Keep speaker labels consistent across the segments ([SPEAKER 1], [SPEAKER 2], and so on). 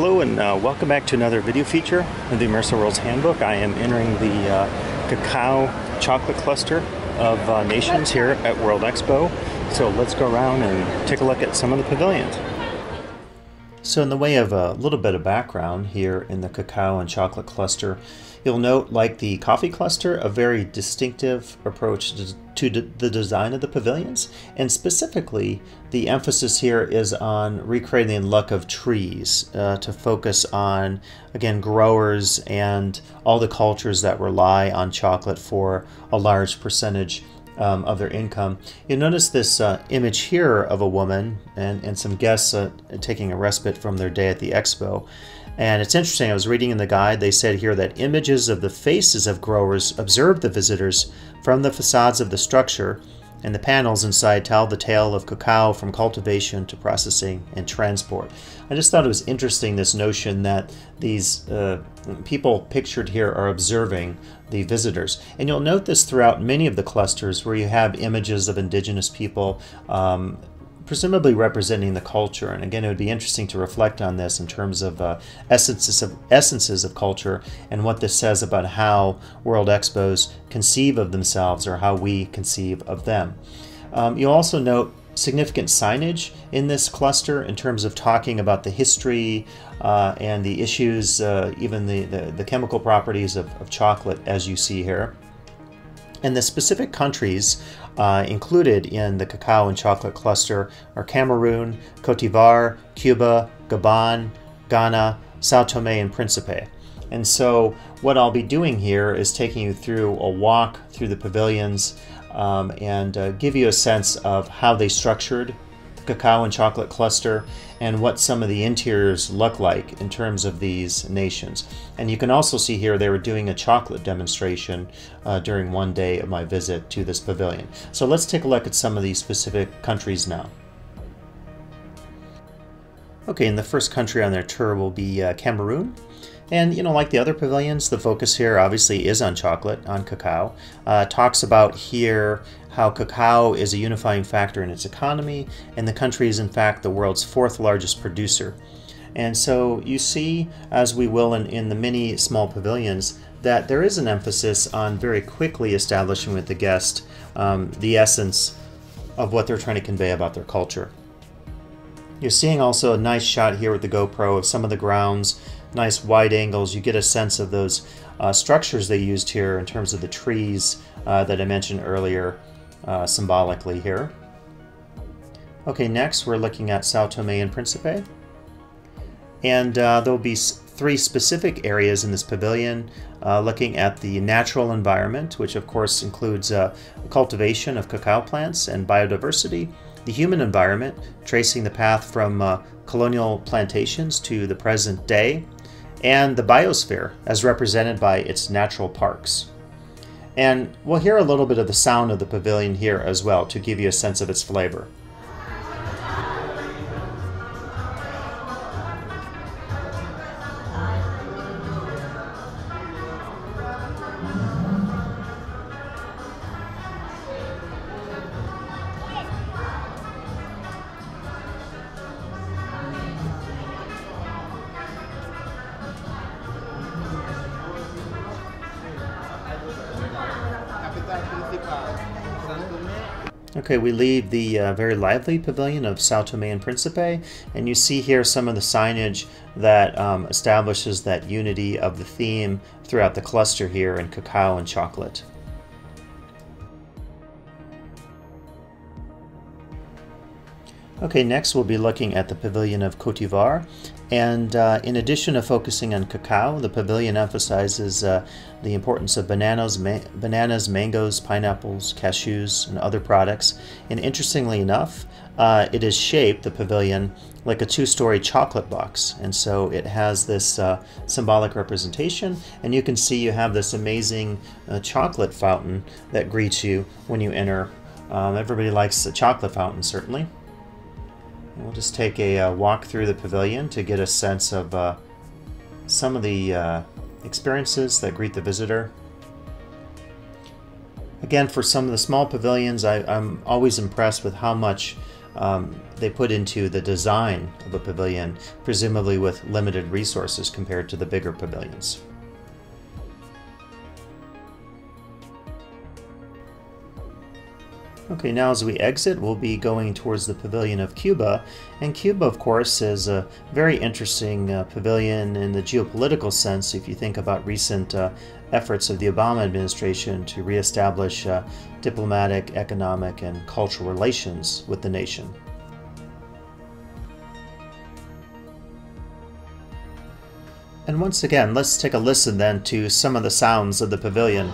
[SPEAKER 1] Hello and welcome back to another video feature of the Immersive Worlds Handbook. I am entering the cacao chocolate cluster of nations here at World Expo. So let's go around and take a look at some of the pavilions. So in the way of a little bit of background here in the cacao and chocolate cluster, you'll note, like the coffee cluster, a very distinctive approach to the design of the pavilions. And specifically, the emphasis here is on recreating the look of trees to focus on, again, growers and all the cultures that rely on chocolate for a large percentage of their income. You'll notice this image here of a woman and some guests taking a respite from their day at the expo. And it's interesting, I was reading in the guide, they said here that images of the faces of growers observe the visitors from the facades of the structure, and the panels inside tell the tale of cacao from cultivation to processing and transport. I just thought it was interesting, this notion that these people pictured here are observing the visitors. And you'll note this throughout many of the clusters where you have images of indigenous people presumably representing the culture. And again, it would be interesting to reflect on this in terms of essences of culture and what this says about how World Expos conceive of themselves or how we conceive of them. You'll also note significant signage in this cluster in terms of talking about the history and the issues, even the chemical properties of chocolate, as you see here. And the specific countries included in the cacao and chocolate cluster are Cameroon, Cote d'Ivoire, Cuba, Gabon, Ghana, Sao Tome and Principe. And so what I'll be doing here is taking you through a walk through the pavilions and give you a sense of how they structured the cacao and chocolate cluster and what some of the interiors look like in terms of these nations. And you can also see here they were doing a chocolate demonstration during one day of my visit to this pavilion. So let's take a look at some of these specific countries now. Okay, and the first country on their tour will be Cameroon. And, you know, like the other pavilions, the focus here obviously is on chocolate, on cacao. Talks about here how cacao is a unifying factor in its economy, and the country is in fact the world's fourth largest producer. And so you see, as we will in the many small pavilions, that there is an emphasis on very quickly establishing with the guest the essence of what they're trying to convey about their culture. You're seeing also a nice shot here with the GoPro of some of the grounds, nice wide angles. You get a sense of those structures they used here in terms of the trees that I mentioned earlier symbolically here. Okay, next we're looking at Sao Tome and Principe. And there'll be three specific areas in this pavilion looking at the natural environment, which of course includes cultivation of cacao plants and biodiversity, the human environment, tracing the path from colonial plantations to the present day, and the biosphere as represented by its natural parks. And we'll hear a little bit of the sound of the pavilion here as well to give you a sense of its flavor. Okay, we leave the very lively pavilion of Sao Tome and Principe, and you see here some of the signage that establishes that unity of the theme throughout the cluster here in cacao and chocolate. Okay, next we'll be looking at the pavilion of Cote d'Ivoire. And in addition to focusing on cacao, the pavilion emphasizes the importance of bananas, mangoes, pineapples, cashews, and other products. And interestingly enough, it is shaped, the pavilion, like a two-story chocolate box. And so it has this symbolic representation. And you can see you have this amazing chocolate fountain that greets you when you enter. Everybody likes a chocolate fountain, certainly. We'll just take a walk through the pavilion to get a sense of some of the experiences that greet the visitor. Again, for some of the small pavilions, I'm always impressed with how much they put into the design of a pavilion, presumably with limited resources compared to the bigger pavilions. Okay, now as we exit, we'll be going towards the Pavilion of Cuba. And Cuba, of course, is a very interesting pavilion in the geopolitical sense if you think about recent efforts of the Obama administration to reestablish diplomatic, economic, and cultural relations with the nation. And once again, let's take a listen then to some of the sounds of the pavilion.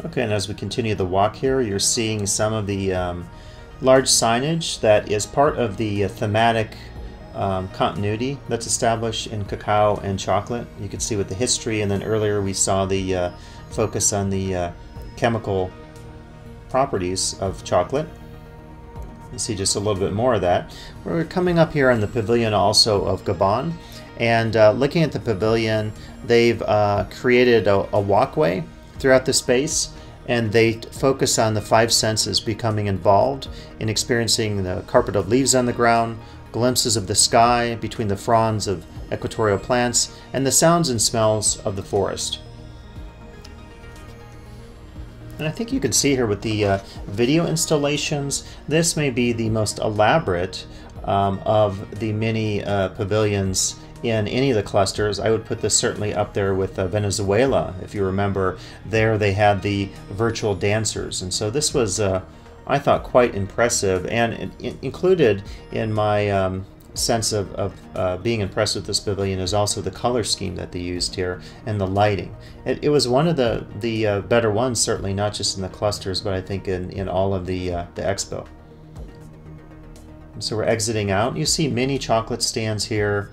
[SPEAKER 1] Okay, and as we continue the walk here, you're seeing some of the large signage that is part of the thematic continuity that's established in cacao and chocolate. You can see with the history, and then earlier we saw the focus on the chemical properties of chocolate. You see just a little bit more of that. We're coming up here on the pavilion also of Gabon, and looking at the pavilion, they've created a walkway throughout the space, and they focus on the five senses becoming involved in experiencing the carpet of leaves on the ground, glimpses of the sky between the fronds of equatorial plants, and the sounds and smells of the forest. And I think you can see here with the video installations, this may be the most elaborate of the many pavilions in any of the clusters. I would put this certainly up there with Venezuela. If you remember, there they had the virtual dancers, and so this was, I thought, quite impressive, and included in my sense of being impressed with this pavilion is also the color scheme that they used here and the lighting. It was one of the better ones, certainly not just in the clusters, but I think in all of the Expo. So we're exiting out. You see many chocolate stands here.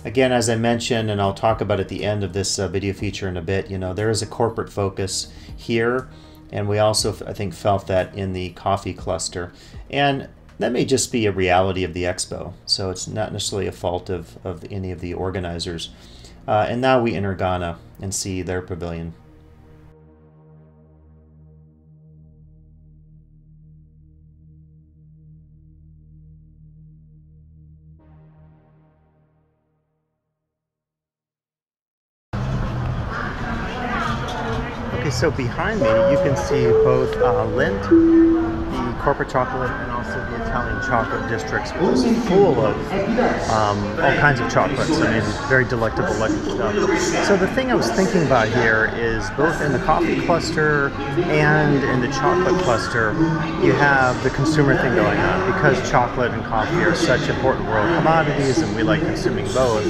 [SPEAKER 1] Again, as I mentioned, and I'll talk about at the end of this video feature in a bit, you know, there is a corporate focus here, and we also, I think, felt that in the coffee cluster. And that may just be a reality of the Expo, so it's not necessarily a fault of any of the organizers. And now we enter Ghana and see their pavilion. Okay, so behind me you can see both Lindt, the corporate chocolate, and also the Italian chocolate districts, which is full of all kinds of chocolates. I mean, very delectable looking stuff. So the thing I was thinking about here is both in the coffee cluster and in the chocolate cluster, you have the consumer thing going on. Because chocolate and coffee are such important world commodities and we like consuming both,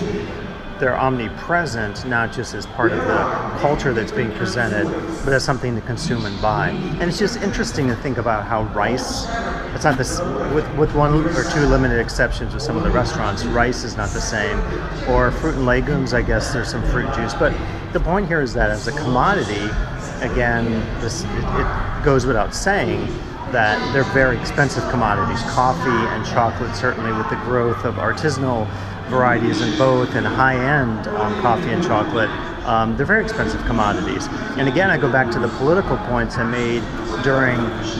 [SPEAKER 1] they're omnipresent, not just as part of the culture that's being presented, but as something to consume and buy. And it's just interesting to think about how rice, it's not this, with one or two limited exceptions with some of the restaurants, rice is not the same. Or fruit and legumes, I guess there's some fruit juice. But the point here is that as a commodity, again, it goes without saying that they're very expensive commodities. Coffee and chocolate, certainly with the growth of artisanal varieties in both, and high-end coffee and chocolate, they're very expensive commodities. And again, I go back to the political points I made during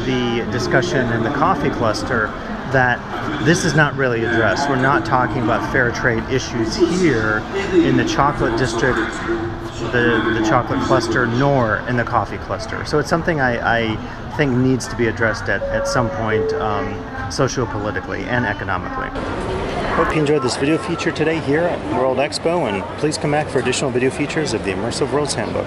[SPEAKER 1] the discussion in the coffee cluster, that this is not really addressed. We're not talking about fair trade issues here in the chocolate district, the chocolate cluster, nor in the coffee cluster. So it's something I think needs to be addressed at some point, socio-politically and economically. Hope you enjoyed this video feature today here at World Expo, and please come back for additional video features of the Immersive Worlds Handbook.